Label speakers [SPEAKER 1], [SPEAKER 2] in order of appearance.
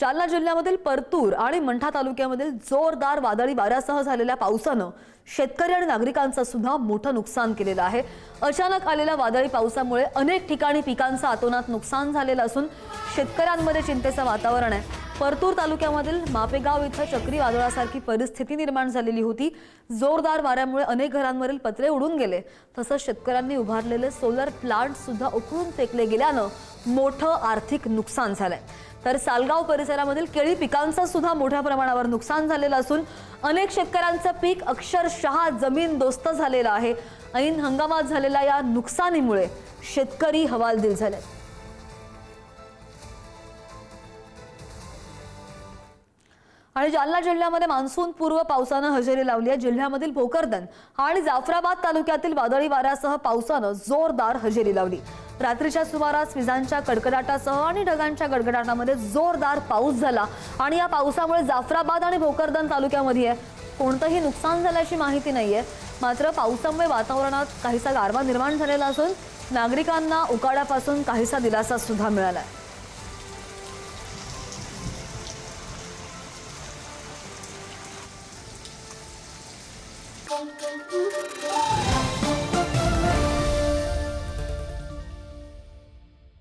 [SPEAKER 1] जालना जिल्ह्यामधील परतूर आणि मंठा तालुक्यामधील जोरदार वादळी वाऱ्यासह झालेल्या पावसानं शेतकरी आणि नागरिकांचं सुद्धा मोठं नुकसान केलेलं आहे। अचानक आलेल्या वादळी पावसामुळे अनेक ठिकाणी पिकांचं अतोनात नुकसान झालेलं असून शेतकऱ्यांमध्ये चिंतेचं वातावरण आहे। परतूर तालुक्यामधील मापेगाव इथं चक्रीवादळासारखी परिस्थिती निर्माण झालेली होती। जोरदार वाऱ्यामुळे अनेक घरांवरील पत्रे उडून गेले, तसंच शेतकऱ्यांनी उभारलेले सोलर प्लांट सुद्धा उखळून फेकले गेल्यानं मोठं आर्थिक नुकसान झालंय। तर सालगाव परिसरामधील केळी पिकांचं सुद्धा मोठ्या प्रमाणावर नुकसान झालेलं असून अनेक शेतकऱ्यांचं पीक अक्षरशः जमीनदोस्त झालेलं आहे। ऐन हंगामात झालेल्या या नुकसानीमुळे शेतकरी हवालदिल झाले। आणि जालना जिल्ह्यामध्ये मान्सून पूर्व पावसानं हजेरी लावली आहे। जिल्ह्यामधील भोकरदन आणि जाफराबाद तालुक्यातील वादळी वाऱ्यासह पावसानं जोरदार हजेरी लावली। रात्रीच्या सुमारास विजांच्या कडकडाटासह आणि ढगांच्या गडगडाटामध्ये जोरदार पाऊस झाला आणि या पावसामुळे जाफराबाद आणि भोकरदन तालुक्यामध्ये कोणतंही नुकसान झाल्याची माहिती नाहीये। मात्र पावसामुळे वातावरणात काहीसा गारवा निर्माण झालेला असून नागरिकांना उकाड्यापासून काहीसा दिलासा सुद्धा मिळाला आहे।